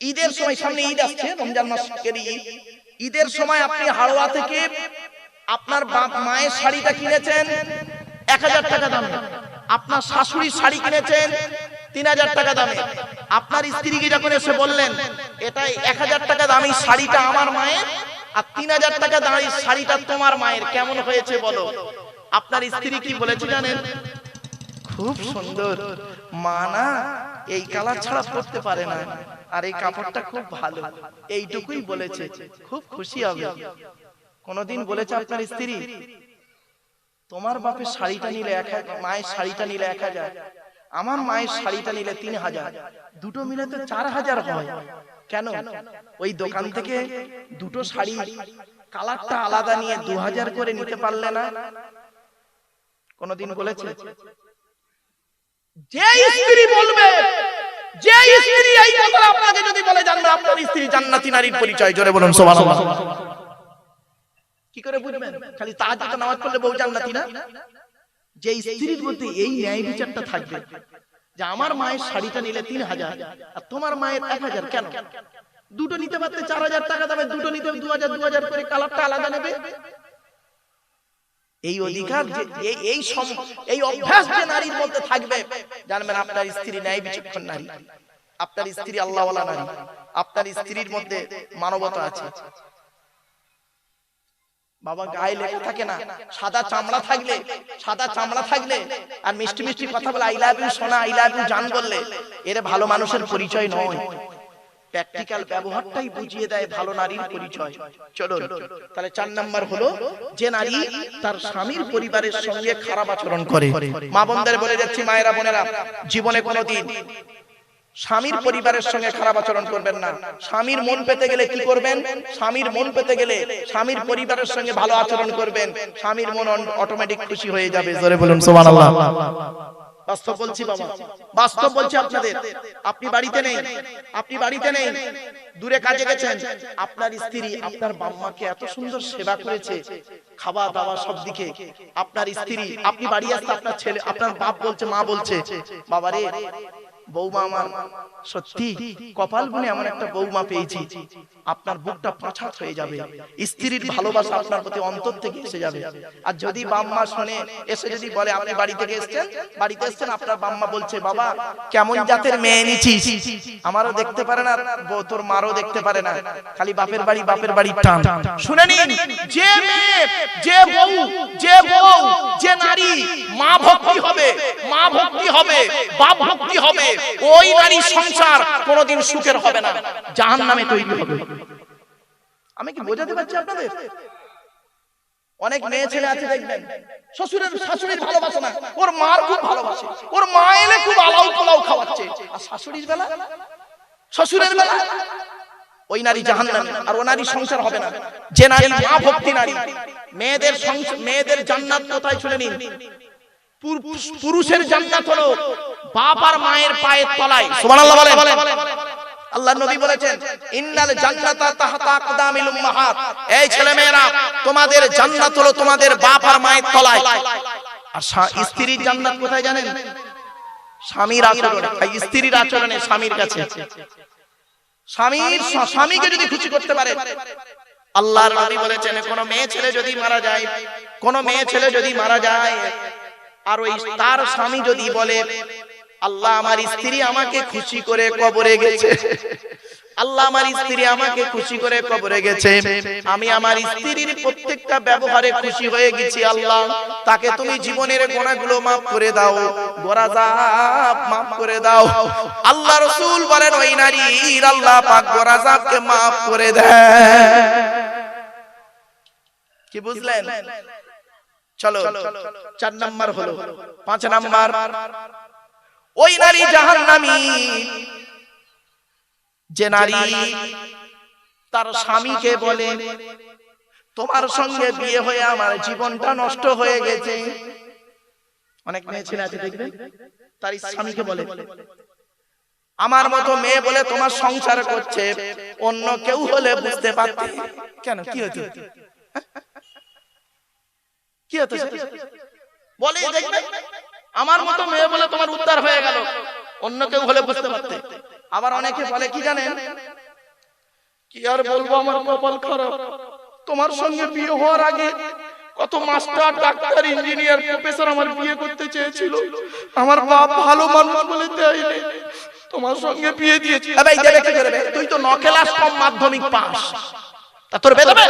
ঈদের সময়, সামনে ঈদ আসছে, রমজান মাসের ঈদ, ঈদের সময় আপনি হাড়োয়া থেকে আপনার বাপ মায়ের শাড়িটা কিনেছেন 1000 টাকা দামে, আপনার শাশুড়ির শাড়ি কিনেছেন 3000 টাকা দামে। আপনার স্ত্রীকে যখন এসে বললেন এটাই 1000 টাকা দামি শাড়িটা আমার মায়ের আর 3000 টাকা দামি শাড়িটা তোমার মায়ের, কেমন হয়েছে বলো? আপনার স্ত্রী কি বলেছে জানেন? খুব সুন্দর, মা না এই কালার ছাড়া পরতে পারে না, আর এই কাপড়টা খুব ভালো, এইটুকুই বলেছে, খুব খুশি হবে। কোনদিন বলেছে আপনার স্ত্রী তোমার বাপের শাড়িটা নিলে 1000, মায়ের শাড়িটা নিলে 1000, আমার মায়ের শাড়িটা নিলে 3000, দুটো মিলে তো 4000 হয়? কেন? ওই দোকান থেকে দুটো শাড়ি কালারটা আলাদা নিয়ে 2000 করে নিতে পারলে না? কোনদিন বলেছে? যে স্ত্রী বলবে, যে স্ত্রী এই কথা আপনাকে যদি বলে, জানবেন আপনার স্ত্রী জান্নাতি নারীর পরিচয়। জোরে বলুন সুবহানাল্লাহ। কি করে বুঝবেন? খালি তাহাজ্জুদ নামাজ পড়লে বউ জান্নাতি না? যে স্ত্রীর মধ্যে এই ন্যায় বিচারটা থাকবে যে আমার মায়ের শাড়িটা নিলে 3000 আর তোমার মায়ের 1000, কেন? দুটো নিতে পারতে 4000 টাকা দামে, দুটো নিতে 2000 করে, কালারটা আলাদা নেবে। এই অধিকার যে এই অভ্যাস যে নারীর মধ্যে থাকবে, জানবেন আপনার স্ত্রী ন্যায় বিচক্ষণ নারী, আপনার স্ত্রী আল্লাহওয়ালা নারী, আপনার স্ত্রীর মধ্যে মানবতা আছে। বাবা গায়ে লেখা থাকে না, সাদা চামড়া থাকলে আর মিষ্টি মিষ্টি কথা বলে, আই লাভ ইউ সোনা, আই লাভ ইউ জান বললে, এর ভালো মানুষের পরিচয় নয়। প্র্যাকটিক্যাল ব্যবহারটাই বুঝিয়ে দেয় ভালো নারীর পরিচয়। চলুন তাহলে 4 নাম্বার হলো যে নারী তার স্বামীর পরিবারের সঙ্গে খারাপ আচরণ করে। মা বোনদের বলে যাচ্ছি, মায়েরা বোনেরা, জীবনে কোনোদিন স্বামীর পরিবারের সঙ্গে খারাপ আচরণ করবেন না। স্বামীর মন পেতে গেলে কি করবেন? স্বামীর মন পেতে গেলে স্বামীর পরিবারের সঙ্গে ভালো আচরণ করবেন, স্বামীর মন অটোমেটিক খুশি হয়ে যাবে। জোরে বলুন সুবহানাল্লাহ। বাস্তব বলছি বাবা, বাস্তব বলছি আপনাদের। আপনি বাড়িতে নেই, দূরে কাজে গেছেন, আপনার স্ত্রী আপনার বাম্মাকে এত সুন্দর সেবা করেছে, খাওয়া দাওয়া সব দিকে। আপনার স্ত্রী, আপনি বাড়ি আসতে আপনার ছেলে, আপনার বাপ বলছে, মা বলছে, বাবারে বৌমা আমার সত্যি কপাল গুনে এমন একটা বৌমা পেয়েছি, আপনার বুকটা পাঁচাত হয়ে যাবে। স্ত্রীর ভালোবাসা আপনার প্রতি অন্তর থেকে এসে যাবে। আর যদি বাম্মা শুনে এসে যদি বলে আপনি বাড়িতে এসেছেন, আপনার বাম্মা বলছে, বাবা কেমন জাতের মেয়ে নিছিস, আমারও দেখতে পারে না, তোর মারও দেখতে পারে না, খালি বাপের বাড়ি টান। শুনে নিন, যে মেয়ে, যে বউ, যে নারী মা ভক্তি হবে, বাপ ভক্তি হবে, ওই নারী সংসার কোনোদিন সুখের হবে না, জাহান্নামে তৈরি হবে। আমি কি বোঝাতে পারছি আপনাদের? অনেক মেয়ে ছেলে আছে দেখবেন, শাশুড়ির ভালোবাসে না, ওর মার খুব ভালোবাসে, ওর মা এলে খুব আলাউ পোলাও খাওয়াচ্ছে, আর শ্বশুরের বেলা ওই নারী জাহান্নামে, আর ও নারী সংসার হবে না। যে নারী মা ভক্তি নারী, মেয়েদের জান্নাত কোথায়? শুনে নিন, পুরুষের জান্নাত হলো বাপ আর মায়ের পায়ের তলায়। সুবহানাল্লাহ বলেন। আল্লাহর নবী বলেছেন, ইন্নাল জান্নাতা তাহতা আকদামিল উম্মাহাত। এই ছেলে মেয়েরা, তোমাদের জান্নাত হলো তোমাদের বাপ আর মায়ের তলায়। আর স্ত্রীর জান্নাত কোথায় জানেন? স্বামীর আচরণে, স্ত্রীর আচরণে, স্বামীর কাছে। স্বামীকে যদি খুশি করতে পারে, আল্লাহর নবী বলেছেন, কোন মেয়ে ছেলে যদি মারা যায় আর ওই তার স্বামী যদি বলে, আল্লাহ আমার স্ত্রী আমাকে খুশি করে কবরে গেছে, আমি আমার স্ত্রীর প্রত্যেকটা ব্যবহারে খুশি হয়ে গেছি, আল্লাহ তাকে তুমি জীবনের গুনাহগুলো মাফ করে দাও, গোরাজাব মাফ করে দাও। আল্লাহ রাসূল বলেন, ওই নারীর আল্লাহ পাক গোরাজাবকে মাফ করে দেয়। কি বুঝলেন? চলো 4 নাম্বার হলো। 5 নাম্বার, ওই নারী জাহান্নামী যে নারী তার স্বামীকে বলে, তোমার সঙ্গে বিয়ে হয়ে আমার জীবনটা নষ্ট হয়ে গেছে। অনেক মেয়ে ছেলে আছে দেখবেন, তার স্বামীকে বলে, আমার মতো মেয়ে বলে তোমার সংসার করছে, অন্য কেউ হলে বুঝতে পারতে। কেন? কি হতো? বলে দেখবেন, আমার মতো মেয়ে বলে তোমার উদ্ধার হয়ে গেল, অন্য কেউ হলে বুঝতে পারতে। আবার অনেকে বলে কি জানেন, কি আর বলবো, আমার কপাল খারাপ। তোমার সঙ্গে বিয়ে হওয়ার আগে কত মাস্টার, ডাক্তার, ইঞ্জিনিয়ার, প্রফেসর আমার বিয়ে করতে চেয়েছিল, আমার বাপ ভালো মানুষ বলে দেয়নি, তোমার সঙ্গে বিয়ে দিয়েছি। ভাই দেবে কি করবে? তুই তো 9 ক্লাস কম মাধ্যমিক পাস, তা তোর বেদবে?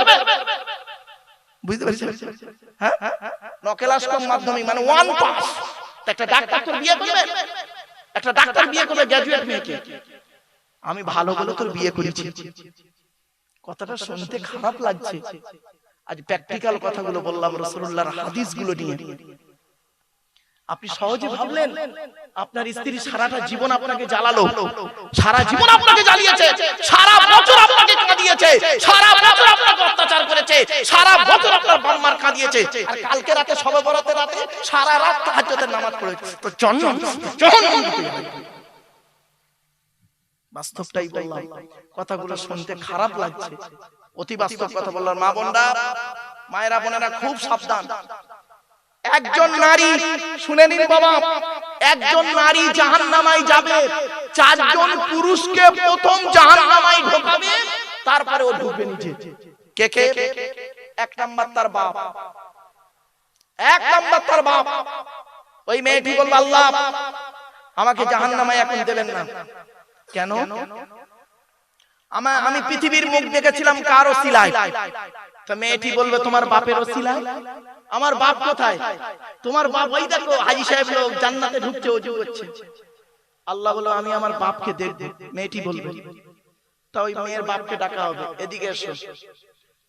বুঝতে পারছিস? হ্যাঁ, 9 ক্লাস কম মাধ্যমিক মানে 1 পাস। একটা ডাক্তার তোর বিয়ে করবে? একটা ডাক্তার বিয়ে করবে গ্র্যাজুয়েট মেয়েকে? আমি ভালো বলে তোর বিয়ে করেছি। কথাটা শুনতে খারাপ লাগছে, আজ প্র্যাকটিক্যাল কথাগুলো বললাম রাসূলুল্লাহর হাদিসগুলো নিয়ে। আপনি সহজে ভাবলেন আপনার স্ত্রী সারাটা জীবন আপনাকে জ্বালালো, সারা জীবন আপনাকে জ্বালিয়েছে, সারা বছর আপনাকে কাঁদিয়েছে, সারা বছর আপনাকে অত্যাচার করেছে, সারা বছর আপনার বাম্মার কাঁদিয়েছে, আর কালকে রাতে শবে বরাতের রাতে সারা রাত তাহাজ্জুদের নামাজ পড়েছে, তো জান্নাত বাস্তবটাই বললাম। কথাগুলো শুনতে খারাপ লাগছে, অতি বাস্তব কথা বললাম। মা বোনরা, মায়েরা, বোনেরা খুব সাবধান। একজন নারী, শুনে নিন বাবা, একজন নারী জাহান্নামায় যাবে, 4 জন পুরুষকে প্রথম জাহান্নামায় ঢোকাবে, তারপরে ও ঢুকবে নিচে। কে কে? 1 নাম্বার তার বাপ, 1 নাম্বার তার বাপ। ওই মেয়েটি বলবে, আল্লাহ আমাকে জাহান্নামায় এখন দেবেন না। কেন? আমি পৃথিবীর মুখ দেখেছিলাম কার ওসিলায়। তো মেয়েটি বলবে, তোমার বাপের ওসিলায়? আমার বাপ কোথায়? তোমার বাপ ওই দেখো হাজী সাহেব লোক জান্নাতে ঢুকছে, ওযু করছে। আল্লাহ বলে, আমি আমার বাপকে দেখব। মেয়েটি বলবে, তা ওই মেয়ের বাপকে ডাকা হবে, এদিকে এসো,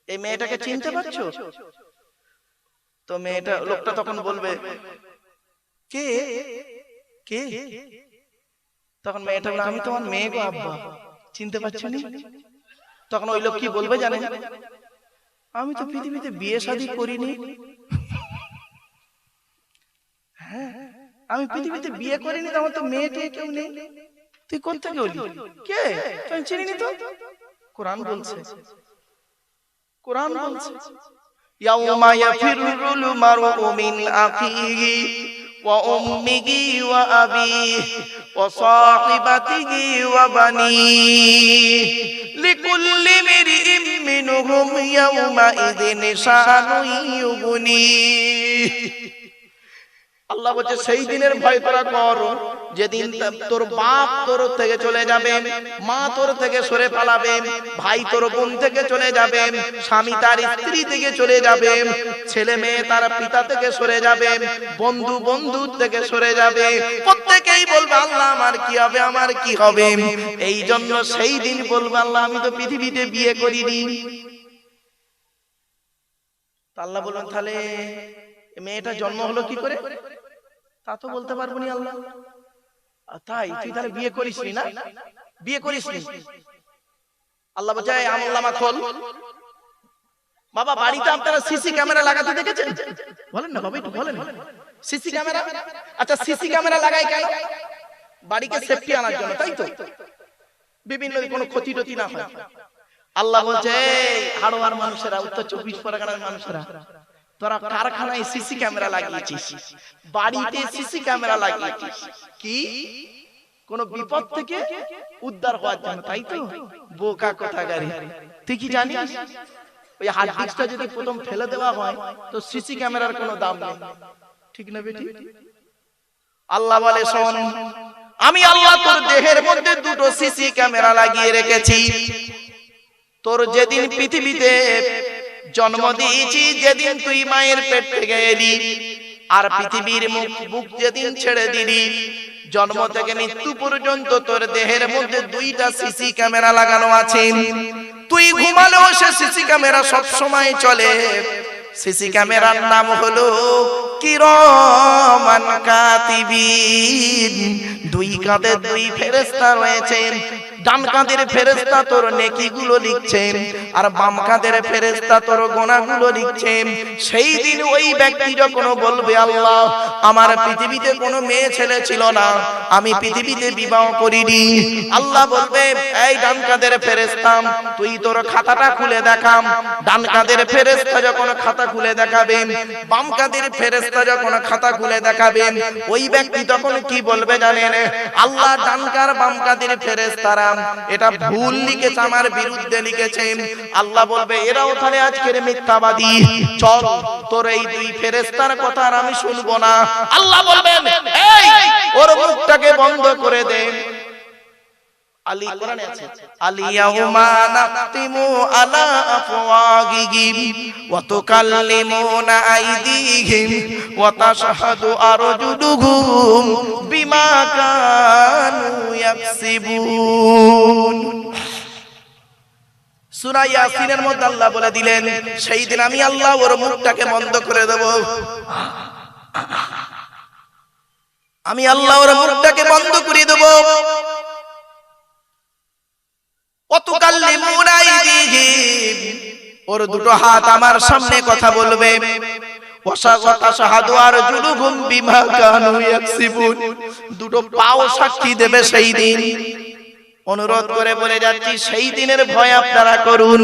এই মেয়েটাকে চিনতে পারছো? তো মেয়েটা, লোকটা তখন বলবে, কে কে? তখন মেয়েটা বলে, আমি তোমার মেয়ে গো আব্বা, চিনতে পারছো না? তখন ওই লোক কি বলবে জানেন? আমি তো পৃথিবীতে বিয়ে শাদী করিনি। হ্যাঁ, আমি পৃথিবীতে বিয়ে করিনি, আমার তো মেয়ে টেয়ে কেউ নেই। তুই কোথা থেকে হলি? কে? তুই চিনিনি তো? কোরআন বলছে, কোরআন বলছে, ইয়াউমা ইয়াফিরুল মারউ মিন আখিহি ওয়া উম্মিহি ওয়া আবিহি ওয়া সাহিবাতিহি ওয়া বানিহি লিকুল্লি মিরইম মিনহুম ইয়াউমা ইযিন শানুন ইউগনিহি। আল্লাহ বলছে, সেই দিনের ভয় তোরা কর যেদিন তোর বাপ তোর থেকে চলে যাবে, মা তোর থেকে সরে পালাবে, ভাই তোর বোন থেকে চলে যাবে, স্বামী তার স্ত্রী থেকে চলে যাবে, ছেলে মেয়ে তার পিতা থেকে সরে যাবে, বন্ধু বন্ধু থেকে সরে যাবে, প্রত্যেকেই বলবে, আল্লাহ আমার কি হবে, আমার কি হবে। এই জন্য সেই দিন বলবে, আল্লাহ আমি তো পৃথিবীতে বিয়ে করিনি। আল্লাহ বলবেন, তাহলে মেয়েটা জন্ম হলো কি করে? তা তো বলতে পারবো না আল্লাহ। তাই তুই তাহলে বিয়ে করিসনি না? বিয়ে করিসনি? আল্লাহ বলছে, আমলনামা খোল। বাবা, বাড়িতে আপনারা সিসি ক্যামেরা লাগাতে দেখেছেন? বলেন না বাবা, একটু বলেন। সিসি ক্যামেরা, আচ্ছা সিসি ক্যামেরা লাগাই কেন? বাড়িকে সেফটি আনার জন্য, তাই তো? বিভিন্ন কোনো ক্ষতি টতি না হয়। আল্লাহ বলছে, হাড়োয়ার মানুষেরা, উত্তর 24 পরগনার মানুষেরা, তোরা কারখানায় সিসি ক্যামেরা লাগিয়েছিস, বাড়িতে সিসি ক্যামেরা লাগিয়েছিস কি? কোন বিপদ থেকে উদ্ধার হওয়ার জন্য, তাই তো? বোকা কোথাকারে, তুই কি জানিস ওই হার্ড ডিস্কটা যদি প্রথম ফেলে দেওয়া হয় তো সিসি ক্যামেরার কোনো দাম নেই, ঠিক না বেটি? আল্লাহ বলে, শোন, আমি আল্লাহ তোর দেহের মধ্যে 2টো সিসি ক্যামেরা লাগিয়ে রেখেছি। তোর যেদিন পৃথিবীতে জন্ম দিয়েছি, যেদিন তুই মায়ের পেট থেকে এলি, আর পৃথিবীর বুক যেদিন ছেড়ে দিলি, জন্ম থেকে মৃত্যু পর্যন্ত তোর দেহের মধ্যে 2টা সিসি ক্যামেরা লাগানো আছে। তুই ঘুমালেও সে সিসি ক্যামেরা সব সময় চলে। সিসি ক্যামেরার নাম হলো কিরামান কাতিবিন। 2 কাঁধে 2 ফেরেশতা রয়েছে। ডান কাঁধের ফেরেশতা তোর নেকিগুলো লিখছে, আর বাম কাঁধের ফেরেশতা তোর গুনাহগুলো লিখছে। সেই দিন ওই ব্যক্তি যখন বলবে, আল্লাহ আমার পৃথিবীতে কোনো মেয়ে ছেলে ছিল না, আমি পৃথিবীতে বিবাহ করিনি, আল্লাহ বলবে, এই ডান কাঁধের ফেরেশতা, তুই তোর খাতাটা খুলে দেখাম। ডান কাঁধের ফেরেশতা যখন খাতা খুলে দেখাবে, বাম কাঁধের ফেরেশতা যখন খাতা খুলে দেখাবে, ওই ব্যক্তি তখন কি বলবে জানেন? আল্লাহ ডান কাঁধ বাম কাঁধের ফেরেশতারা এটা ভুল লিখেছে, আমার বিরুদ্ধে লিখেছে। আল্লাহ বলবে এরাও তাহলে আজকের মিথ্যাবাদী, চল তোর এই দুই ফেরেশতার কথা আর আমি শুনবো না। আল্লাহ বলবেন এই ওর মুখটাকে বন্ধ করে দে। আলী কোরআনে আছে আলিয়াউমা নাখতিমু আলা আফওয়াহিহিম ওয়া তুকাল্লিমুনা আইদিহিম ওয়া তাশহাদু আরজুলুহুম বিমা কানু ইয়াকসিবুন। সূরা ইয়াসিনের মধ্যে আল্লাহ বলে দিলেন সেই দিন আমি আল্লাহ ওর মুখটাকে বন্ধ করে দেব। আমি আল্লাহ ওর মুখটাকে বন্ধ করে দেব। ওর দুটো হাত আমার সামনে কথা বলবে, দুটো পাও সাক্ষী দেবে সেই দিন। অনুরোধ করে বলে যাচ্ছি সেই দিনের ভয় আপনারা করুন।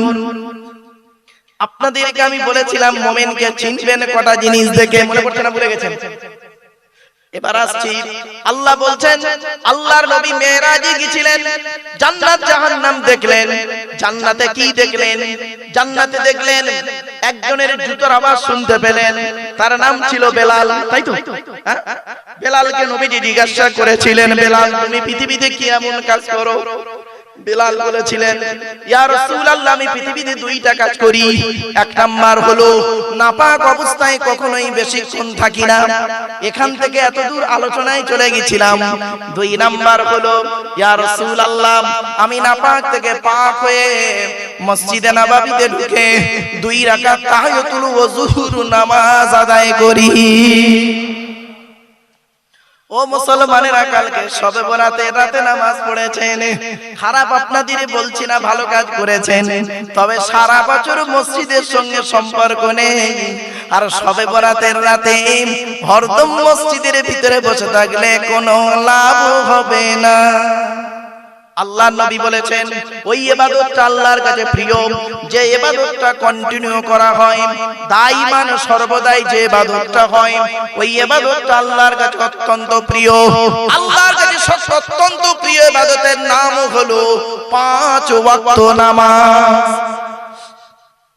আপনাদেরকে আমি বলেছিলাম মুমিনকে চিনবেন কটা জিনিস দেখে, মনে পড়ছে না? ভুলে গেছেন? এবার আসছি, আল্লাহ বলছেন আল্লাহর নবী মেরাজে গিয়েছিলেন, জান্নাত জাহান্নাম দেখলেন। জান্নাতে কি দেখলেন? জান্নাতে দেখলেন একজনের জুতোর আওয়াজ শুনতে পেলেন, তার নাম ছিল বেলাল, তাই তো? বেলালকে নবীজি জিজ্ঞাসা করেছিলেন, বেলাল তুমি পৃথিবীতে কি এমন কাজ করো? বেলাল বলেছিলেন ইয়া রাসূলুল্লাহ আমি পৃথিবীতে দুইটা কাজ করি। এক নাম্বার হলো নাপাক অবস্থায় কখনোই বেশিক্ষণ থাকি না, এখান থেকে এত দূর আলোচনায় চলে গেছিলাম। দুই নাম্বার হলো ইয়া রাসূলুল্লাহ আমি নাপাক থেকে পাক হয়ে মসজিদে নববীতে ঢুকে 2 রাকাত তাহিয়াতুল ওযুর নামাজ আদায় করি। ও মুসলমানেরা কালকে শবে বরাতের রাতে নামাজ পড়েছেন, খারাপ আপনাদের বলছি না, ভালো কাজ করেছেন। তবে সারা বছর মসজিদের সঙ্গে সম্পর্ক নেই, আর শবে বরাতের রাতে হরদম মসজিদের ভিতরে বসে থাকলে কোনো লাভ হবে না। আল্লাহর নবী বলেছেন ওই ইবাদতটা আল্লাহর কাছে প্রিয় যে ইবাদতটা কন্টিনিউ করা হয়, দাইমান সর্বদাই যে ইবাদতটা হয়, ওই ইবাদতটা আল্লাহর কাছে অত্যন্ত প্রিয়। আল্লাহর কাছে অত্যন্ত প্রিয় ইবাদতের নাম হলো 5 ওয়াক্ত নামাজ।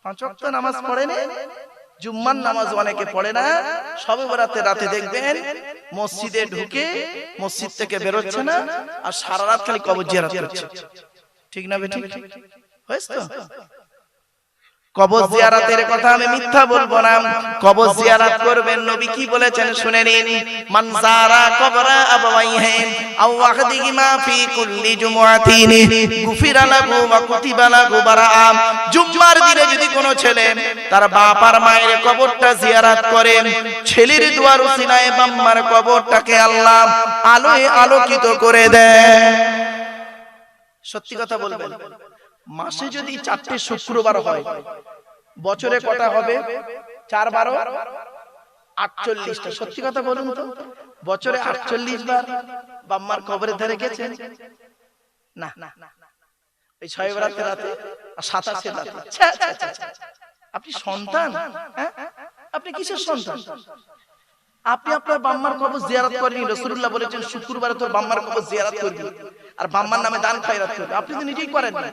5 ওয়াক্ত নামাজ পড়েন? জুম্মার নামাজ অনেকে পড়ে না, শবে বরাতের রাতে দেখবেন মসজিদে ঢুকে মসজিদ থেকে বেরোচ্ছে না, আর সারা রাত খালি কবর জিয়ারত করছে। ঠিক না বেঠিক? হয়েছে তো? কবর জিয়ারতের কথা আমি মিথ্যা বলবো না, কবর জিয়ারত করবেন। নবী কি বলেছেন শুনে নিন, মান যারা কবরা আবাওয়াইহি আও ওয়াহদিহিমা ফি কুল্লি জুমআতিন গুফিরা লাহু ওয়া কুতিবা লাহু বারাআ। জুম্মার দিনে যদি কোনো ছেলে তার বাপ আর মায়ের কবরটা জিয়ারত করে, ছেলের দুয়ার উসিলায় বাম্মার কবরটাকে আল্লাহ আলোয় আলোকিত করে দেয়। সত্যি কথা বলবেন, মাসে যদি 4টে শুক্রবার হয়, বছরে কটা হবে? 4 12 48টা। সত্যি কথা বলুন তো, বছরে 48 বার বাম্মার কবরের ধারে গেছেন? না, এই 6 বরাতের রাতে আর 27 রাতে। আপনি সন্তান? আপনি কিসের সন্তান? আপনি আপনার বাম্মার কবর জিয়ারত করেন। রাসূলুল্লাহ বলেছেন শুক্রবারে তোর বাম্মার কবর জিয়ারত করবি আর বাম্মার নামে দান খয়রাত করবি। আপনি তো নিজেই করেন না।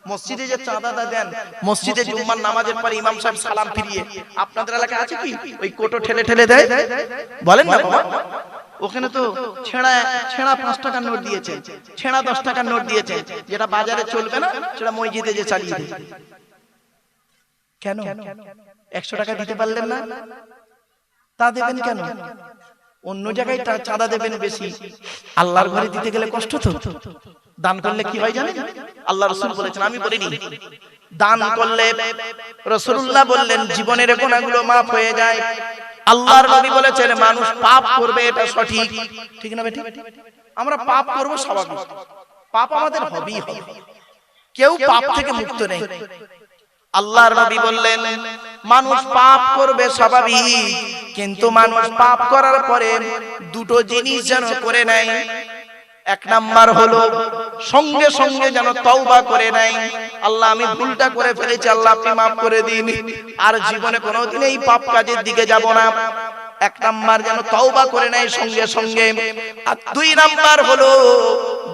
মসজিদে যে চাঁদাটা দেন, মসজিদে জুম্মার নামাজের পরে ইমাম সাহেব সালাম ফিরিয়ে, আপনাদের এলাকায় আছে কি ওই কোটো ঠেলে ঠেলে দেয়? বলেন না বাবা, ওখানে তো ছেঁড়া 5 টাকার নোট দিয়েছে, ছেঁড়া 10 টাকার নোট দিয়েছে, যেটা বাজারে চলবে না সেটা মসজিদে যে চালিয়ে দেয়। কেন 100 টাকা দিতে পারলেন না? তা দেবেন কেন? অন্য জায়গায় চাঁদা দেবেন বেশি, আল্লাহর ঘরে দিতে গেলে কষ্ট তো। দান করলে কি হয় জানেন? আল্লাহ রাসূল বলেছেন, আমি বলিনি, দান করলে রাসূলুল্লাহ বললেন জীবনের গুনাহগুলো maaf হয়ে যায়। আল্লাহর নবী বলেছেন মানুষ পাপ করবে, এটা সঠিক। ঠিক না বেটি? আমরা পাপ করব স্বাভাবিক, পাপ আমাদের হবেই হবে, কেউ পাপ থেকে মুক্ত নেই। আল্লাহর নবী বললেন মানুষ পাপ করবে স্বাভাবিক, কিন্তু মানুষ পাপ করার পরে দুটো জিনিস যেন করে নেয়। এক নাম্বার হলো সঙ্গে সঙ্গে যেন তওবা করে নেয়, আল্লাহ আমি ভুলটা করে ফেলেছি, আল্লাহ আপনি maaf করে দিন, আর জীবনে কোনোদিন এই পাপ কাজের দিকে যাব না। এক নাম্বার যেন তওবা করে নেয় সঙ্গে সঙ্গে। আর 2 নাম্বার হলো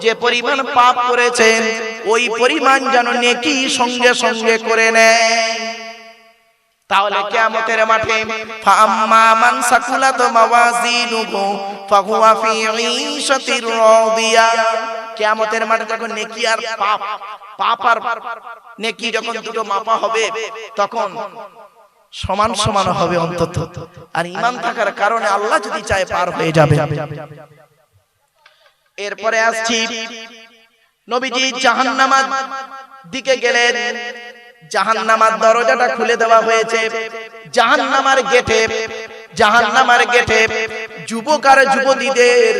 যে পরিমাণ পাপ করেছে ওই পরিমাণ যেন নেকি সঙ্গে সঙ্গে করে নেয়। তাহলে কিয়ামতের মাঠে ফাআম্মা মান সাকুলাত মাওয়াজিনুহু ফাহুয়া ফি ঈশাতির রাদিয়া, কিয়ামতের মাঠে যখন নেকি আর পাপ আর নেকি যখন দুটো মাপা হবে তখন সমান সমান হবে অন্তত, আর ঈমান থাকার কারণে আল্লাহ যদি চায় পার হয়ে যাবে। এরপরে আসছি নবীজি জাহান্নামের দিকে গেলেন। জাহান্নামের দরজাটা খুলে দেওয়া হয়েছে। জাহান্নামের গেটে যুবক আর যুবতীদের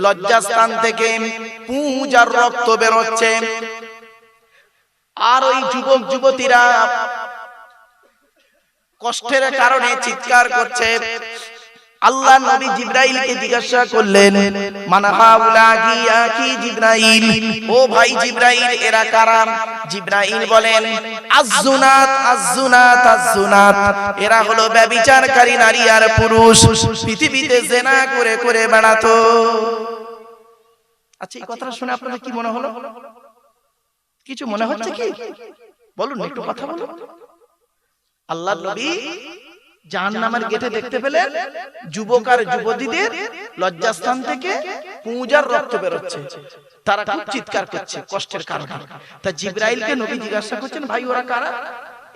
লজ্জাস্থান থেকে পুঁজ আর রক্ত বের হচ্ছে, আর ওই যুবক যুবতীরা কষ্টের কারণে চিৎকার করছে। আল্লাহ নবী জিবরাইলকে জিজ্ঞাসা করলেন, মান হাউলাহি ইয়া কি জিবরাইল, ও ভাই জিবরাইল এরা কারা? জিবরাইল বলেন, আযুনাত আযুনাত আযুনাত, এরা হলো ব্যভিচারকারী নারী আর পুরুষ, পৃথিবীতে জিনা করে করে বেড়াতো। আচ্ছা, এই কথাটা শুনে আপনাদের কি মনে হলো? কিছু মনে হচ্ছে কি? বলুন, একটু কথা বলুন। আল্লাহর নবী জাহান্নামের গেটে দেখতে পেলেন যুবক আর যুবতীদের লজ্জাস্থান থেকে পুঁজ আর রক্ত বের হচ্ছে, তারা খুব চিৎকার করছে কষ্টের কারণে। তা জিবরাইলকে নবী জিজ্ঞাসা করছেন, ভাই ওরা কারা?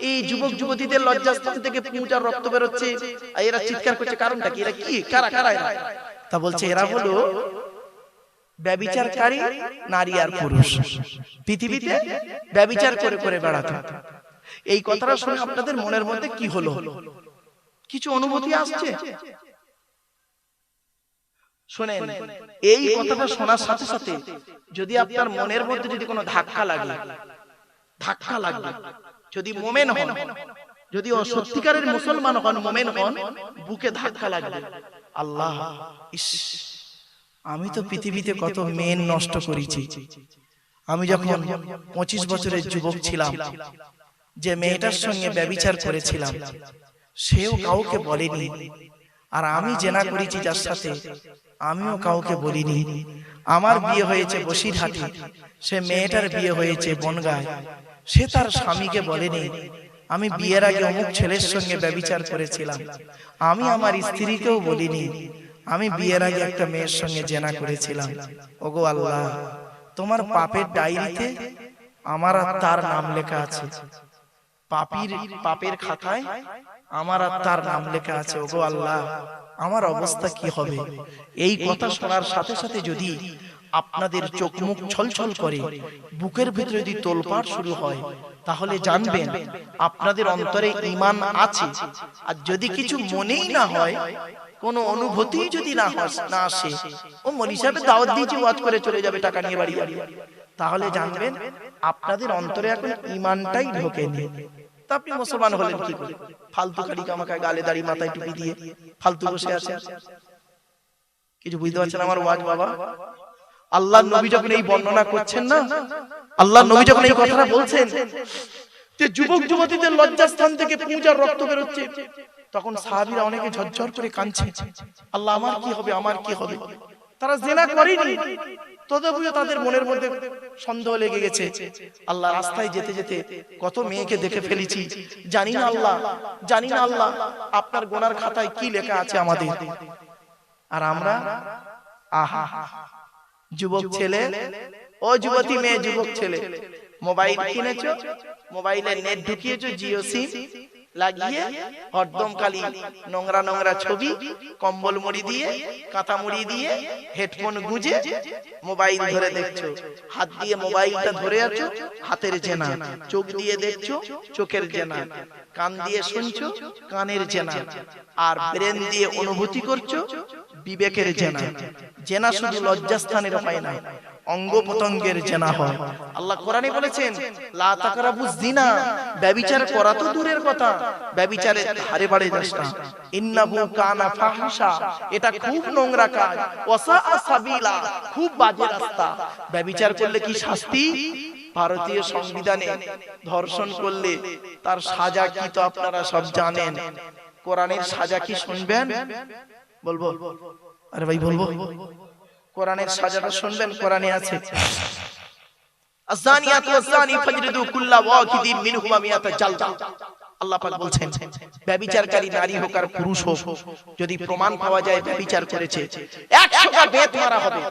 এই যুবক যুবতীদের লজ্জাস্থান থেকে পুঁজ আর রক্ত বের হচ্ছে আর এরা চিৎকার করছে, কারণটা কি? এরা কি কারা কারা এরা? তা বলছে এরা হলো ব্যভিচারকারী নারী আর পুরুষ, পৃথিবীতে ব্যভিচার করে করে বেড়াতো। এই কথাটা শুনে আপনাদের মনের মধ্যে কি হলো? কিছু অনুভূতি আসছে? শুনেন, এই কথাটা শোনার সাথে সাথে যদি আপনার মনের মধ্যে যদি কোনো ধাক্কা লাগে, যদি মুমিন হন, যদি সত্যিকারের মুসলমান হন, মুমিন হন, বুকে ধাক্কা লাগবে, আল্লাহ, ইস, আমি তো পৃথিবীতে কত মেন নষ্ট করেছি। আমি যখন 25 বছরের যুবক ছিলাম, যে মেয়েটার সঙ্গে ব্যভিচার করেছিলাম সেও কাউকে বলেনি, আর আমি জেনা করেছি যার সাথে আমিও কাউকে বলিনি। আমার বিয়ে হয়েছে বসিরহাটে, সে মেয়েটার বিয়ে হয়েছে বনগাঁয়, সে তার স্বামীকে বলেনি আমি বিয়ের আগে অমুক ছেলের সঙ্গে ব্যভিচার করেছিলাম। আমি আমার স্ত্রীকেও বলিনি আমি বিয়ের আগে একটা মেয়ের সঙ্গে জেনা করেছিলাম। ওগো আল্লাহ, তোমার পাপের ডায়েরিতে আমার আর তার নাম লেখা আছে, পাপের খাতায় আমার আর তার নাম লেখা আছে। ওগো আল্লাহ, আমার অবস্থা কি হবে? এই কথা শোনার সাথে সাথে যদি আপনাদের চোখ মুখ ছলছল করে, বুকের ভিতরে যদি তোলপাড় শুরু হয়, তাহলে জানবেন আপনাদের অন্তরে ঈমান আছে। আর যদি কিছু মনেই না হয়, কোন অনুভূতি যদি না আসে, ও মনি সাহেব দাওয়াত দিয়েছে, ওয়াজ করে চলে যাবে টাকা নিয়ে বাড়ি যাবে, তাহলে জানবেন আপনাদের অন্তরে এখন ঈমানটাই ঢোকেনি। তা আপনি মুসলমান হলেন কি করে? ফালতু খালি কামাকায় গালে দাড়ি মাথায় টুপি দিয়ে ফালতু বসে আছেন। কিছু বুঝতে পারছেন আমার ওয়াজ বাবা? আল্লাহর নবী যখন এই বর্ণনা করছেন না, আল্লাহর নবী যখন এই কথাটা বলছেন যে যুবক যুবতীদের লজ্জাস্থান থেকে পূজার রক্ত বের হচ্ছে, তখন সাহাবীরা অনেকে ঝরঝর করে কাঁদছে, আল্লাহ আমার কি হবে, আমার কি হবে? তারা জিনা করেনি, তথাপিও তাদের মনের মধ্যে সন্দেহ লেগে গেছে। আল্লাহ, রাস্তায় যেতে যেতে কত মেয়েকে দেখে ফেলেছি, জানি না আল্লাহ, জানি না আল্লাহ আপনার গোনার খাতায় কি লেখা আছে আমাদের। আর আমরা, আহা, যুবক ছেলে, ও যুবতী মেয়ে, যুবক ছেলে, মোবাইল কিনেছো, মোবাইলে নেট ঢুকিয়েছো, জিও সিম লাগিয়ে হরদম খালি নোংরা নোংরা ছবি, কম্বল মুড়ি দিয়ে, কাঁথা মুড়ি দিয়ে, হেডফোন গুঁজে মোবাইল ধরে দেখছো। হাত দিয়ে মোবাইলটা ধরে আছো, হাতের জেনা। চোখ দিয়ে দেখছো, চোখের জেনা। কান দিয়ে শুনছো, কানের জেনা। আর ব্রেন দিয়ে অনুভূতি করছো, বিবেকের জেনা। জেনা শুধু লজ্জাস্থানের হয় না, অঙ্গ পতঙ্গের জেনা হয়। আল্লাহ কোরআনে বলেছেন, লা তাকরাবুজ জিনা, ব্যভিচার করা তো দূরের কথা, ব্যভিচারের ধারে বাড়ে যাস না। ইন্নাহু কানা ফাহিশা, এটা খুব নোংরা কাজ। ওয়াসাআ সাবিলা, খুব বাজে রাস্তা। ব্যভিচার করলে কি শাস্তি? ভারতীয় সংবিধানে ধর্ষণ করলে তার সাজা কি তো আপনারা সব জানেন। কোরআনের সাজা কি শুনবেন? বলবো? আরে ভাই বলবো? কোরআনের সাজাটা শুনবেন, কোরআনে আছে আযানিয়াতু ওয়াযানি ফাজরিদু কুল্লা ওয়াহিদিন মিনহুমা মিয়াতা জালদা। আল্লাহ পাক বলছেন ব্যভিচারকারী নারী হোক আর পুরুষ হোক, যদি প্রমাণ পাওয়া যায় ব্যভিচার করেছে, 100 গা বেত মারা হবে,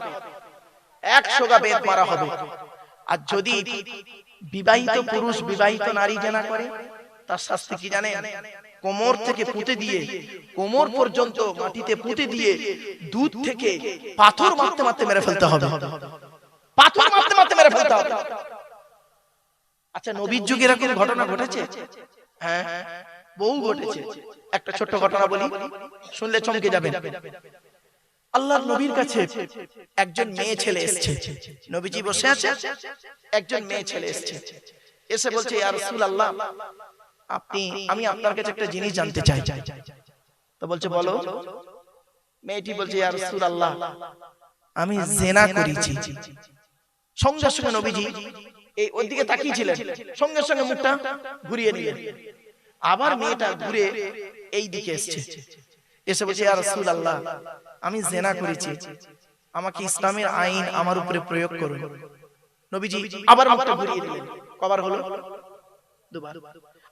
100 গা বেত মারা হবে। আর যদি বিবাহিত পুরুষ বিবাহিত নারী জেনা করে, তার শাস্তি কি জানেন? কোমর থেকে পুঁতে দিয়ে, কোমর পর্যন্ত মাটিতে পুঁতে দিয়ে দুধ থেকে পাথর মারতে মারতে মেরে ফেলতে হবে, পাথর মারতে মারতে মেরে ফেলতে হবে। আচ্ছা, নবীর যুগে এরকম ঘটনা ঘটেছে? হ্যাঁ, বহু ঘটেছে। একটা ছোট্ট ঘটনা বলি, শুনলে চমকে যাবেন। আল্লাহর নবীর কাছে একজন মেয়ে ছেলে এসেছে। নবীজি বসে আছে, একজন মেয়ে ছেলে এসেছে, এসে বলছে ইয়া রাসূলুল্লাহ, আমি আপনার কাছে একটা জিনিস জানতে চাই। তো বলছে বলো। মেয়েটি বলছে ইয়া রাসূলুল্লাহ, আমি জিনা করেছি। সঙ্গে সঙ্গে নবীজি এই ওর দিকে তাকিয়েছিলেন, সঙ্গে সঙ্গে মুখটা ঘুরিয়ে নিলেন। আবার মেয়েটা ঘুরে এই দিকে এসেছে, এসে বলছে ইয়া রাসূলুল্লাহ, আমি জিনা করেছি, আমাকে ইসলামের আইন আমার উপরে প্রয়োগ করুন। নবীজি আবার মুখটা ঘুরিয়ে দিলেন। কবার হলো? দুবার।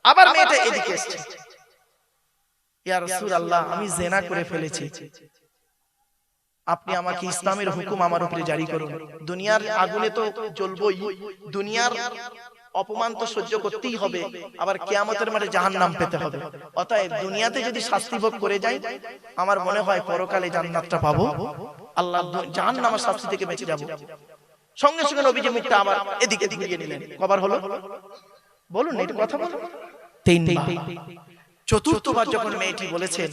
আবার মেয়েটা এদিকে এসেছে, ইয়া রাসূলুল্লাহ, আমি জিনা করে ফেলেছি, আপনি আমাকে ইসলামের হুকুম আমার উপরে জারি করুন। দুনিয়ার আগুনে তো জ্বলবই, দুনিয়ার অপমান তো সহ্য করতেই হবে, আবার কিয়ামতের মাঠে জাহান্নাম পেতে হবে। অতএব দুনিয়াতে যদি শাস্তি ভোগ করে যাই, আমার মনে হয় পরকালে জান্নাতটা পাবো, আল্লাহ জাহান্নামের শাস্তি থেকে বেঁচে যাব। সঙ্গে সঙ্গে নবীজি মুখটা আবার এদিকে ঘুরিয়ে নিলেন। কবার হলো? বলুন, এটা কথা বলুন। 3 বার। চতুর্থবার যখন মেয়েটি বলেছেন,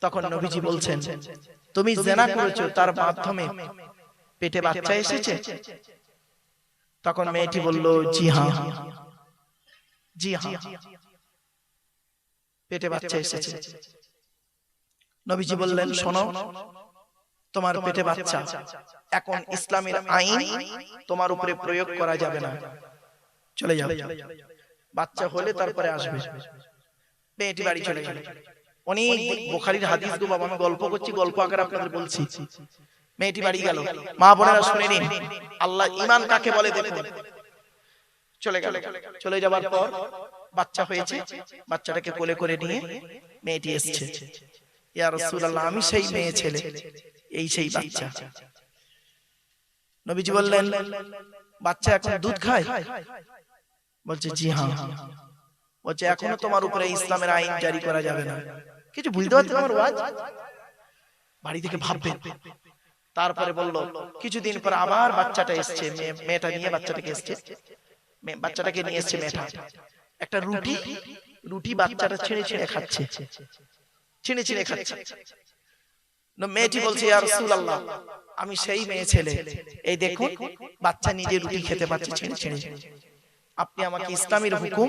তখন নবীজি বলছেন তুমি জিনা করেছো, তার মাধ্যমে পেটে বাচ্চা এসেছে? তখন মেয়েটি বলল জি হ্যাঁ, জি হ্যাঁ, পেটে বাচ্চা এসেছে। নবীজি বললেন শোনো, তোমার পেটে বাচ্চা, এখন ইসলামের আইন তোমার উপরে প্রয়োগ করা যাবে না, চলে যাও, বাচ্চা হলে তারপরে আসবে। মেয়েটি বাড়ি চলে গেল। অনেক বুখারীর হাদিস গো বাবা, আমি গল্প করছি, গল্প আকারে আপনাদের বলছি। মেয়েটি বাড়ি গেল। মা বোনেরা শুনে নিন, আল্লাহ ঈমান কাকে বলে দেখুন। চলে গেল। চলে যাবার পর বাচ্চা হয়েছে, বাচ্চাটাকে কোলে করে নিয়ে মেয়েটি এসেছে, ইয়া রাসূলুল্লাহ, আমি সেই মেয়ে ছেলে, এই সেই বাচ্চা। নবীজি বললেন বাচ্চা এখন দুধ খায়? বলছে জি হ্যাঁ। বলছে এখনো তোমার উপরে ইসলামের আইন জারি করা যাবে না। কিছু বুঝতে পারছেন আমার ওয়াজ? বাড়ি থেকে ভাববেন। তারপরে বলল কিছুদিন পর আবার বাচ্চাটা এসেছে, মেয়েটা নিয়ে বাচ্চাটাকে এসেছে, বাচ্চাটাকে নিয়ে এসেছে মেয়েটা। একটা রুটি বাচ্চাটা ছিঁড়ে ছিঁড়ে খাচ্ছে, ছিঁড়ে ছিঁড়ে খাচ্ছে। মেয়েটি বলছে ইয়া রাসূলুল্লাহ, আমি সেই মেয়ে ছেলে, এই দেখুন বাচ্চা নিজে রুটি খেতে পাচ্ছে ছিঁড়ে ছিঁড়ে, আপনি আমাকে ইসলামের হুকুম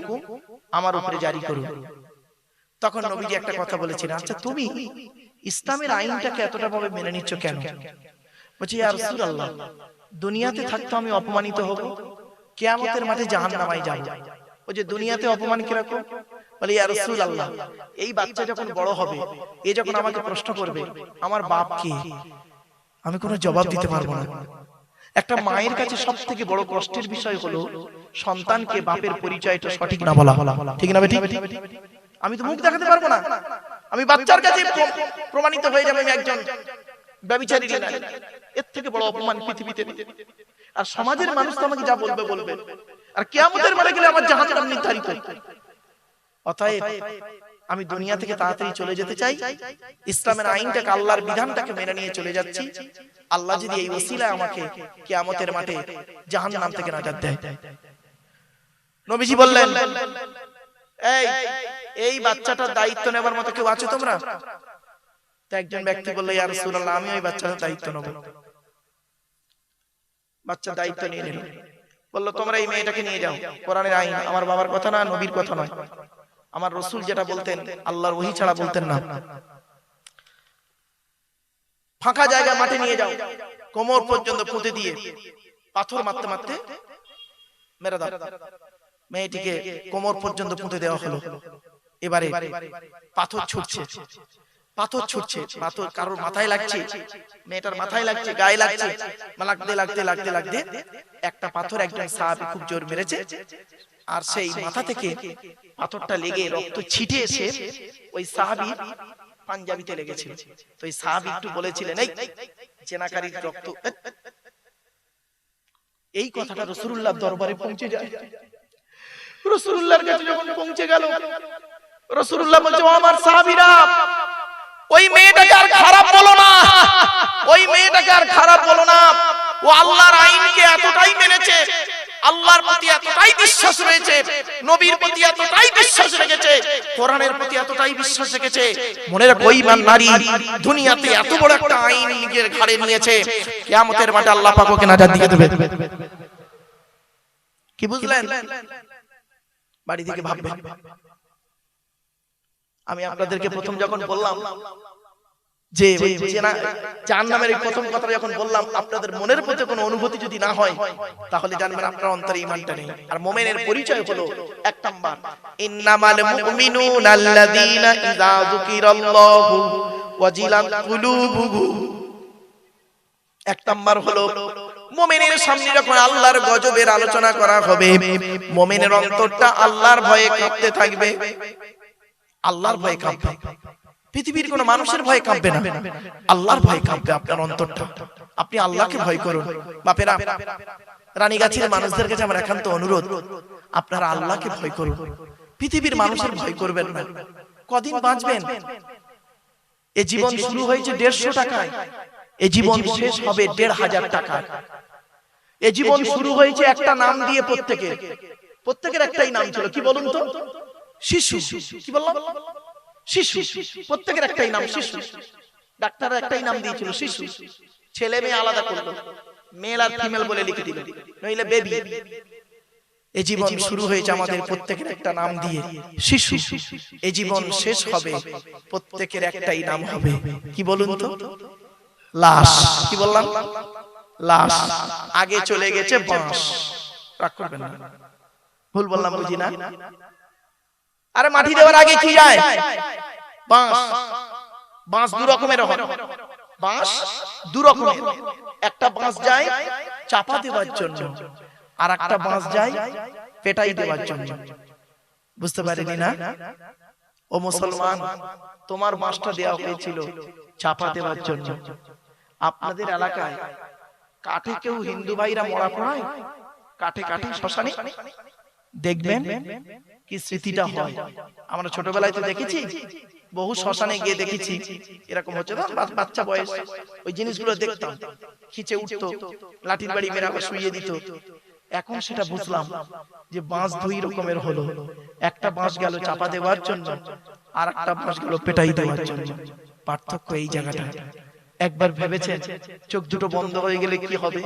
আমার উপরে জারি করুন। তখন নবীজি একটা কথা বলেছেন, আচ্ছা তুমি ইসলামের আইনটাকে এতটা ভাবে মেনে নিচ্ছ কেন? বলছে ইয়া রাসূলুল্লাহ, দুনিয়াতে থাকতে আমি অপমানিত হব, কিয়ামতের মাঠে জাহান্নামে যাব। ও যে দুনিয়াতে অপমান কিরকম? বলে ইয়া রাসূলুল্লাহ, এই বাচ্চা যখন বড় হবে, এ যখন আমাকে প্রশ্ন করবে আমার বাপ কে, আমি কোনো জবাব দিতে পারবো না। একটা মায়ের কাছে সবথেকে বড় কষ্টের বিষয় হলো সন্তানকে বাপের পরিচয়টা সঠিক না বলা। ঠিক না বেটি? আমি তো মুখ দেখাতে পারবো না, আমি বাচ্চার কাছে প্রমাণিত হয়ে যাবে আমি একজন ব্যভিচারী নারী। এর থেকে বড় অপমান পৃথিবীতে নেই। আর সমাজের মানুষ তো আমাকে যা বলবে বলবে, আর কিয়ামতের মাঠে গেলে আমার জাহান্নাম নির্ধারিত। অতএব আমি দুনিয়া থেকে তাড়াতাড়ি চলে যেতে চাই, ইসলামের আইনটাকে, আল্লাহর বিধানটাকে মেনে নিয়ে চলে যাচ্ছি। আল্লাহ যদি এই ওসিলায় আমাকে কিয়ামতের মাঠে জাহান্নাম থেকে নাজাত দেয়। নবীজি বললেন এই বাচ্চাটার দায়িত্ব নেবার মতো কেউ আছে তোমরা? তো একজন ব্যক্তি বলল ইয়া রাসূলুল্লাহ, আমি ওই বাচ্চাটার দায়িত্ব নেব। বাচ্চার দায়িত্ব নিয়ে নিল। বলল তোমরা এই মেয়েটাকে নিয়ে যাও, কোরআনের আইন, আমার বাবার কথা না, নবীর কথা নয়, আমার রাসূল যেটা বলতেন আল্লাহর ওহী ছাড়া বলতেন না। ফাঁকা জায়গা মাঠে নিয়ে যাও, কোমর পর্যন্ত পুঁতে দিয়ে পাথর মারতে মারতে মেরে দাও। মেয়েটিকে কোমর পর্যন্ত পুঁতে দেওয়া হলো। এবারে পাথর ছুটছে, পাথর ছুটছে, পাথর কারোর মাথায় লাগছে, মেয়েটার মাথায় লাগছে, গায়ে লাগছে, লাগতে লাগতে লাগতে লাগতে একটা পাথর একজন সাহাবী খুব জোর মেরেছে, আর সেই মাথা থেকে পাথরটা লেগে রক্ত ছিটে এসে ওই সাহাবী পাঞ্জাবিতে লেগেছিল। তো এই সাহাবী একটু বলেছিলেন, এই জেনাকারীর রক্ত। এই কথাটা রাসূলুল্লাহর দরবারে পৌঁছে যায়। রাসূলুল্লাহর কাছে যখন পৌঁছে গেল, রাসূলুল্লাহ বলছে, ও আমার সাহাবীরা, ওই মেয়েটাকে আর খারাপ বলো না, ওই মেয়েটাকে আর খারাপ বলো না। ও আল্লাহর আইনকে এতটাই মেনেছে, আল্লাহর প্রতি এতটাই বিশ্বাস রয়েছে, নবীর প্রতি এতটাই বিশ্বাস রেখেছে, কোরআনের প্রতি এতটাই বিশ্বাস রেখেছে। মনে রাখো, ওই ইমান নারী দুনিয়াতে এত বড় একটা আইন নিজের ঘাড়ে নিয়েছে, কিয়ামতের মাঠে আল্লাহ পাক ওকে নাজাত দিয়ে দেবে। কি বুঝলেন? বাড়ি থেকে ভাববেন। আমি আপনাদেরকে প্রথম যখন বললাম যে জাহান্নামের এই প্রথম কথা যখন বললাম, আপনাদের মনের প্রতি কোনো অনুভূতি যদি না হয়, তাহলে জানবেন আপনার অন্তরে ঈমানটা নেই। আর মুমিনের পরিচয় হলো এক নাম্বার, ইন্নামাল মুমিনুনা আল্লাযীনা ইযা যুকিরাল্লাহু ওয়াজিলাত কুলুবুহুম। এক নাম্বার হলো মুমিনের সামনে যখন আল্লাহর গজবের আলোচনা করা হবে, মুমিনের অন্তরটা আল্লাহর ভয়ে কাঁপতে থাকবে, আল্লাহর ভয়ে কাঁপবে। পৃথিবীর কোন মানুষের ভয়ে কাঁপবে না, আল্লাহর ভয়ে কাঁপবে আপনার অন্তরটা। আপনি আল্লাহকে ভয় করুন। বাপেরা, রানীগাছির মানুষদের কাছে আমার একান্ত অনুরোধ, আপনারা আল্লাহকে ভয় করুন, পৃথিবীর মানুষের ভয় করবেন না। কদিন বাঁচবেন? এ জীবন শুরু হয়েছে 150 টাকায়, এ জীবন শেষ হবে 1500 টাকায়। এ জীবন শুরু হয়েছে একটা নাম দিয়ে, প্রত্যেকের একটাই নাম ছিল, কি বলুন তো? শিশু। কি বললাম? শিশু। প্রত্যেকের একটাই নাম শিশু। ডাক্তাররা একটাই নাম দিয়েছিল, শিশু। ছেলে মেয়ে আলাদা করলো, মেল আর ফিমেল বলে লিখে দিল, নইলে বেবি। এই জীবন শুরু হয়েছে আমাদের প্রত্যেকের একটা নাম দিয়ে, শিশু। এই জীবন শেষ হবে, প্রত্যেকের একটাই নাম হবে, কি বলুন তো? লাশ। কি বললাম? লাশ। আগে চলে গেছে বাঁশ। রাগ করবেন না, ভুল বললাম বুঝি না? আরে মাটি দেওয়ার আগে কি যায়? বাঁশ। বাঁশ দু রকমের হয়, বাঁশ দু রকমের। একটা বাঁশ যায় চাপা দেওয়ার জন্য, আর একটা বাঁশ যায় পেটাই দেওয়ার জন্য। বুঝতে পারিনি না? ও মুসলমান, তোমার বাঁশটা দেওয়া হয়েছিল চাপা দেওয়ার জন্য। আপনাদের এলাকায় কাঠে কেউ হিন্দু ভাইরা মরা পড়ায়? কাঠে কাঠে শ্মশানে দেখবেন কি স্মৃতিটা হয়। আমরা ছোটবেলায় তো দেখেছি, বহু শ্মশানে গিয়ে দেখেছি এরকম হচ্ছে, বাচ্চা বয়স ওই জিনিসগুলো দেখতাম, খিচে উঠতো, লাঠির বাড়ি মেরে আবার শুইয়ে দিত। এখন সেটা বুঝলাম যে বাঁশ দুই রকমের হলো, একটা বাঁশ গেল চাপা দেওয়ার জন্য, আর একটা বাঁশ গেল পেটাই দেওয়ার জন্য। পার্থক্য এই জায়গাটা। একবার ভেবেছেন চোখ দুটো বন্ধ হয়ে গেলে কি হবে?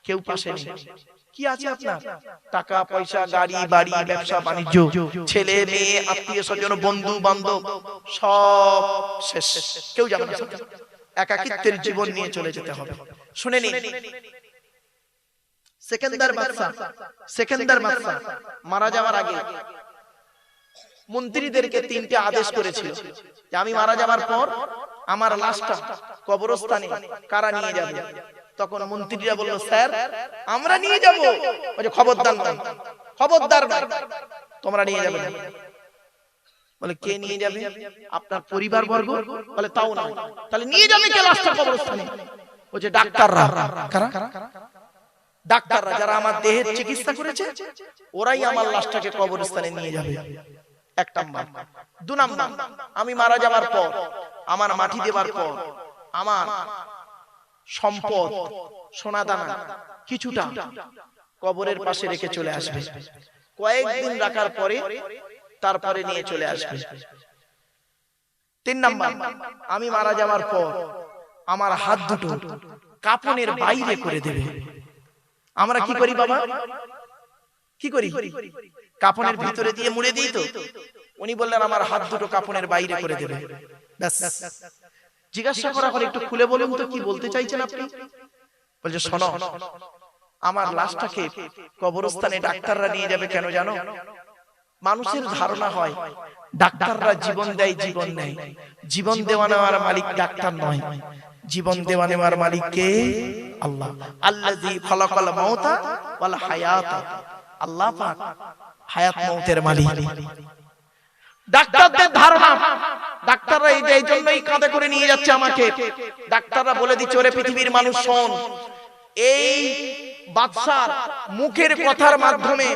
কেউ পাশে নেই, কি আছে আপনার? টাকা পয়সা, গাড়ি বাড়ি, ব্যবসা বাণিজ্য, ছেলে মেয়ে, আত্মীয় স্বজন, বন্ধু বান্ধব, সব শেষ। কেউ যাবে না, একাকিত্বের জীবন নিয়ে চলে যেতে হবে। শুনে নিন, সেকেন্দার বাদশা মারা যাওয়ার আগে মন্ত্রীদেরকে 3টে আদেশ করেছিল যে আমি মারা যাওয়ার পর আমার লাশটা কবরস্থানে কারা নিয়ে যাবে। তখন মন্ত্রীরা বলল, স্যার আমরা নিয়ে যাব। বলে খবরদার নয়, খবরদার নয়, তোমরা নিয়ে যাবে না। বলে কে নিয়ে যাবে? আপনার পরিবার বর্গ। বলে তাও না। তাহলে নিয়ে যাবে কে লাশটা কবরস্থানে? বলে ডাক্তাররা। কারা? ডাক্তাররা, যারা আমার দেহের চিকিৎসা করেছে, ওরাই আমার লাশটাকে কবরস্থানে নিয়ে যাবে। এক নাম্বার। 2 নাম্বার, আমি মারা যাওয়ার পর, আমার মাটি দেওয়ার পর, আমার সম্পদ সোনা দানা কিছুটা কবরের পাশে রেখে চলে আসবে। কয়েকদিন রাখার পরে তারপরে নিয়ে চলে আসবে। 3 নাম্বার, আমি মারা যাওয়ার পর আমার হাত দুটো কাফনের বাইরে করে দেবে। আমরা কি করি বাবা? কি করি? কাফনের ভিতরে দিয়ে মুড়ে দিই তো। উনি বললেন আমার হাত দুটো কাফনের বাইরে করে দেবে। ব্যাস। জিজ্ঞাসা করা হলে একটু খুলে বলুন তো কি বলতে চাইছেন আপনি? বলছে শোনো, আমার লাশটাকে কবরস্থানে ডাক্তাররা নিয়ে যাবে কেন জানো? মানুষের ধারণা হয় ডাক্তাররা জীবন দেয়, জীবন নেয়। জীবন দেওয়া নেওয়ার মালিক ডাক্তার নয়, জীবন দেওয়া নেওয়ার মালিক কে? আল্লাহ। আল্লাযী খালাকাল মাউতা ওয়াল হায়াতা, আল্লাহ পাক হায়াত মউতের মালিক। ডাক্তারদের ধারণা, ডাক্তাররা এই জন্যই কাঁধে করে নিয়ে যাচ্ছে আমাকে। ডাক্তাররা বলে দিচ্ছে, ওরে পৃথিবীর মানুষ শোন, এই বাদশার মুখের কথার মাধ্যমে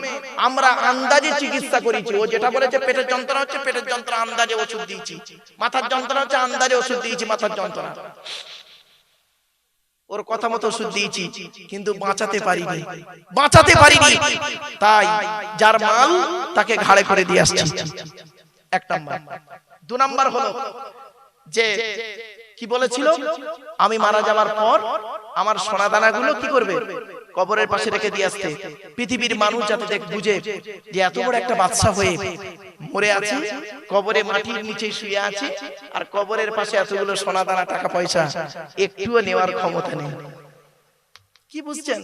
আমরা আন্দাজে চিকিৎসা করেছি। ও যেটা বলেছে পেটের যন্ত্রণা হচ্ছে, পেটের যন্ত্রণা আন্দাজে ওষুধ দিয়েছি। মাথার যন্ত্রণা হচ্ছে, আন্দাজে ওষুধ দিয়েছি মাথার যন্ত্রণা। ওর কথা মতো ওষুধ দিয়েছি, কিন্তু বাঁচাতে পারিনি, বাঁচাতে পারিনি। তাই যার মাল তাকে ঘাড়ে করে দিয়ে আসছি। এক নাম্বার। দু নাম্বার হলো যে কি বলেছিল, আমি মারা যাওয়ার পর আমার সোনাদানাগুলো কি করবে? কবরের পাশে রেখে দিয়ে আসতে। পৃথিবীর মানুষ যাতে দেখ বুঝে যে এত বড় একটা বাদশা হয়ে মরে আছে, কবরে মাটির নিচে শুয়ে আছে, আর কবরের পাশে এতগুলো সোনাদানা টাকা পয়সা, একটুও নেওয়ার ক্ষমতা নেই। কি বুঝছেন?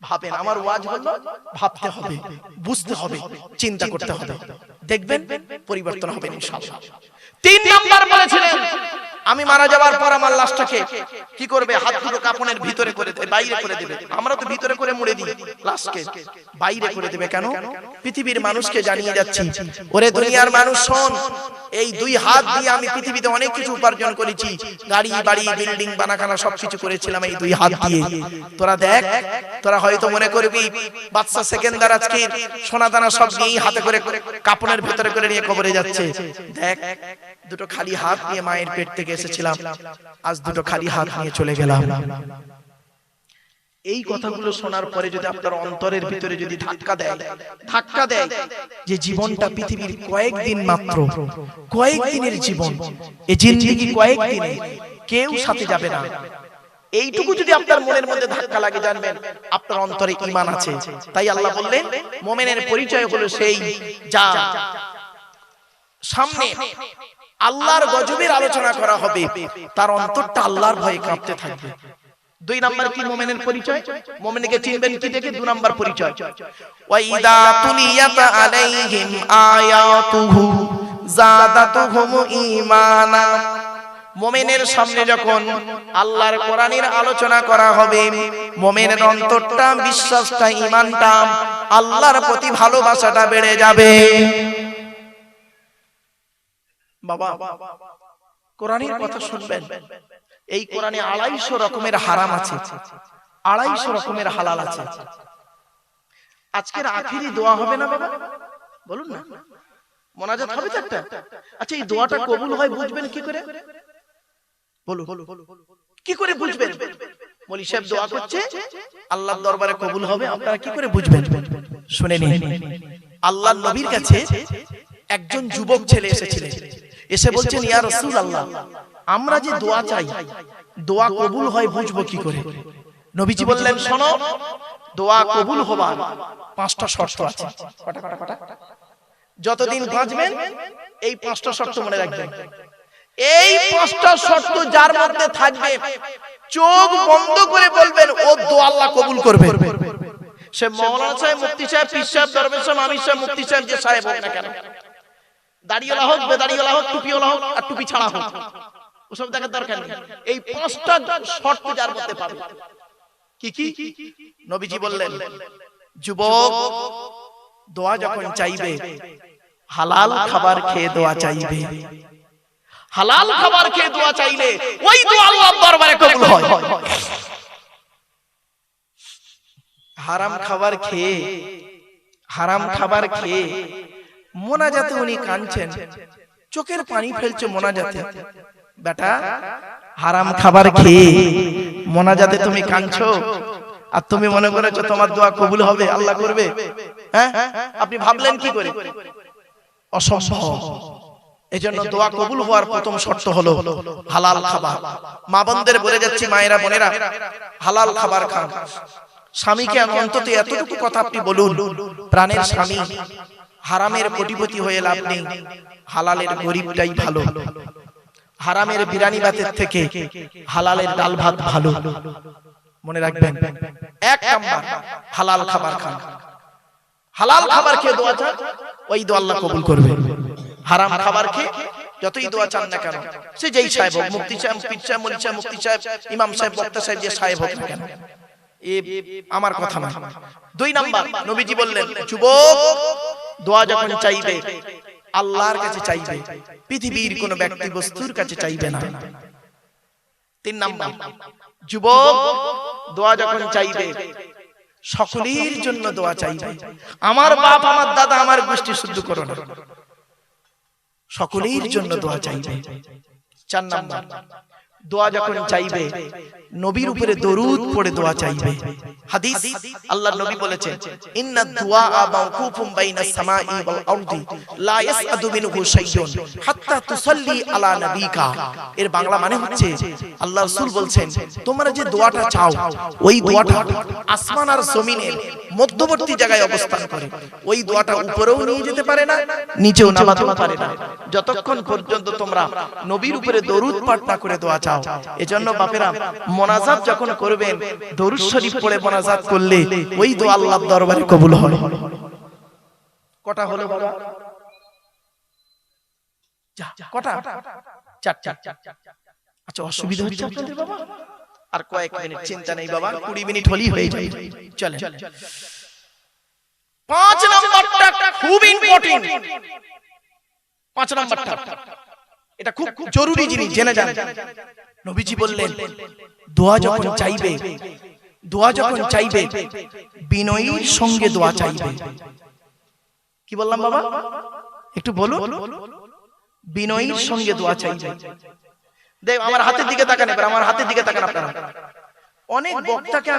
ভাবেন। আমার ওয়াজ হলো ভাবতে হবে, বুঝতে হবে, চিন্তা করতে হবে, দেখবেন পরিবর্তন হবে ইনশাআল্লাহ। 3 নাম্বার বলেছিলেন, আমি মারা যাওয়ার পর আমার লাশটাকে কি করবে? হাত দুটো কাপনের ভিতরে করে দেবে, বাইরে করে দেবে। আমরা তো ভিতরে করে মুড়ে দিই, লাশকে বাইরে করে দেবে। কেন? পৃথিবীর মানুষকে জানিয়ে যাচ্ছি, ওরে দুনিয়ার মানুষ শোন, এই 2 হাত দিয়ে আমি পৃথিবীতে অনেক কিছু উপার্জন করেছি, গাড়ি বাড়ি বিল্ডিং বানাখানা সবকিছু করেছিলাম এই 2 হাত দিয়ে। তোরা দেখ, তোরা হয়তো মনে করবি বাদশা সেকেন্দার আজকে সোনাদানা সব নিয়ে হাতে করে কাপনের ভিতরে করে নিয়ে কবরে যাচ্ছে। দেখ, দুটো খালি হাত নিয়ে মায়ের পেট থেকে এসেছিলাম, আজ দুটো খালি হাত নিয়ে চলে গেলাম। এই কথাগুলো শোনার পরে যদি আপনার অন্তরের ভিতরে যদি ধাক্কা দেয় যে জীবনটা পৃথিবীর কয়েকদিন মাত্র, কয়েকদিনের জীবন, এই জিন্দেগি কয়েকদিনে, কেউ সাথে যাবে না, এইটুকু যদি আপনার মনের মধ্যে ধাক্কা লাগে, জানবেন আপনার অন্তরে ঈমান আছে। তাই আল্লাহ বললেন, মুমিনের পরিচয় হলো সেই যা সামনে আল্লাহর গজবের আলোচনা করা হবে, তার অন্তরটা আল্লাহর ভয়ে কাঁপতে থাকবে। 2 নাম্বার কি মুমিনের পরিচয়? মুমিনকে চিনবেন কি দেখে? 2 নাম্বার পরিচয়, ওয়া ইযা তুলিয়াত আলাইহিম আয়াতুহু যাদাতুহুম ঈমানা। মুমিনের সামনে যখন আল্লাহর কোরআনের আলোচনা করা হবে, মুমিনের অন্তরটা, বিশ্বাসটা, ঈমানটা, আল্লাহর প্রতি ভালোবাসাটা বেড়ে যাবে। বাবা, কোরআনের কথা শুনবেন। এই কোরআনে 250 রকমের হারাম আছে, 250 রকমের হালাল আছে। আজকের আখিরি দোয়া হবে না বাবা? বলুন না, মোনাজাত হবে তো একটা। আচ্ছা, এই দোয়াটা কবুল হয় বুঝবেন কি করে? বলুন, কি করে বুঝবেন? মৌলী সাহেব দোয়া করছে, আল্লাহর দরবারে কবুল হবে, আপনারা কি করে বুঝবেন? শুনে নিন। আল্লাহর নবীর কাছে একজন যুবক ছেলে এসেছিলেন, এসে বলছেন, ইয়া রাসূলুল্লাহ, আমরা যে দোয়া চাই, দোয়া কবুল হয় বুঝবো কি করে? নবীজি বললেন, শোনো, দোয়া কবুল হবার 5টা শর্ত আছে। কটা? যতদিন বাঁচবেন এই 5টা শর্ত মনে রাখবেন। এই 5টা শর্ত যার মধ্যে থাকবে, চোখ বন্ধ করে বলবেন, ও দোয়া আল্লাহ কবুল করবে। সে মাওলানা সাহেব, মুফতি সাহেব, পীর সাহেব, দরবেশ সাহেব, আমির সাহেব, মুফতি সাহেব, যে সাহেব হোক না কেন, দাড়িওয়ালা হোক, বেদাড়িওয়ালা হোক, টুপিওয়ালা হোক, আর টুপি ছাড়া হোক, ওসব দেখার দরকার নেই। এই 5টা শর্ত যার মধ্যে পাবে। কি কি? নবীজি বললেন, যুবক দোয়া যখন চাইবে, হালাল খাবার খেয়ে দোয়া চাইবে। হালাল খাবার খেয়ে দোয়া চাইলে ওই দোয়া আল্লাহর দরবারে কবুল হয়। হারাম খাবার খেয়ে মোনাজাতে উনি কাঁদছেন, চোখের পানি ফেলছে মোনাজাতে। বেটা, হারাম খাবার খেয়ে মোনাজাতে তুমি কাঁদছো, আর তুমি মনে করেছো তোমার দোয়া কবুল হবে, আল্লাহ করবে? হ্যাঁ, আপনি ভাবলেন কি করে? অসম্ভব। এজন্য দোয়া কবুল হওয়ার প্রথম শর্ত হলো হালাল খাবার। মা বোনদের বলে যাচ্ছি, মায়েরা বোনেরা, হালাল খাবার খান। স্বামীকে অন্তত এতটুকু কথা আপনি বলুন, প্রাণের স্বামী, হারামের কোটিপতি হয়ে লাভ নেই, হালালের গরিবটাই ভালো। হারামের বিরানি ভাতের থেকে হালালের ডাল ভাত ভালো। মনে রাখবেন, 1 নাম্বার হালাল খাবার খান। হালাল খাবার খেয়ে দোয়া চান, ওই দোয়া আল্লাহ কবুল করবে। হারাম খাবার খেয়ে যতই দোয়া চান না কেন, সে যেই সাহেব হোক, মুফতি সাহেব, পীর সাহেব, মুফতি সাহেব, মুফতি সাহেব, ইমাম সাহেব, বক্তা সাহেব, যে সাহেব হোক না কেন, এ আমার কথা না। 2 নাম্বার নবীজি বললেন, যুবক দোয়া যখন চাইবে আল্লাহর কাছে চাইবে, পৃথিবীর কোন ব্যক্তি বস্তুর কাছে চাইবে না। 3 নাম্বার যুবক দোয়া যখন চাইবে সকলের জন্য দোয়া চাইবে, আমার বাপ, আমার দাদা, আমার গোষ্ঠী শুদ্ধ করো না, সকলের জন্য দোয়া চাইবে। 4 নাম্বার দোয়া যখন চাইবে নবীর উপরে দরুদ পড়ে দোয়া চাইবে। হাদিস আল্লাহর নবী বলেছেন, ইন্নাদ দুআ মাওকুফুম বাইনাস সামাই ওয়াল আরদি লা ইয়াসআদু মিনহু শাইউন হাত্তা তুসাল্লি আলা নবিকা। এর বাংলা মানে হচ্ছে, আল্লাহর রাসূল বলছেন, তোমরা যে দোয়াটা চাও ওই দোয়াটা আসমান আর জমিনের মধ্যবর্তী জায়গায় অবস্থান করে, ওই দোয়াটা উপরেও নিয়ে যেতে পারে না, নিচেও নামাতেও পারে না, যতক্ষণ পর্যন্ত তোমরা নবীর উপরে দরুদ পাঠ না করে দোয়া চাও। এজন্য বাপেরা মোনাজাত যখন করবেন দরুদ শরীফ পড়ে মোনাজাত করলে ওই দোয়া আল্লাহর দরবারে কবুল হয়। কটা হলো বাবা? কটা? 4টা। আচ্ছা, অসুবিধা হচ্ছে আপনাদের বাবা? আর কয়েক মিনিট, চিন্তা নেই বাবা, 20 মিনিট হলেই হয়ে যাবে। চলেন 5 নাম্বারটা খুব ইম্পর্টেন্ট। 5 নাম্বারটা এটা খুব জরুরি জিনিস, জেনে যান। নবীজি বললেন, দোয়া যখন চাইবে, দোয়া যখন চাইবে বিনয়ের সঙ্গে দোয়া চাইবে। কি বললাম বাবা? একটু বলুন। বিনয়ের সঙ্গে দোয়া চাইবে। দেখ আমার হাতের দিকে তাকান, এবার আমার হাতের দিকে তাকান আপনারা। অনেক বক্তাকে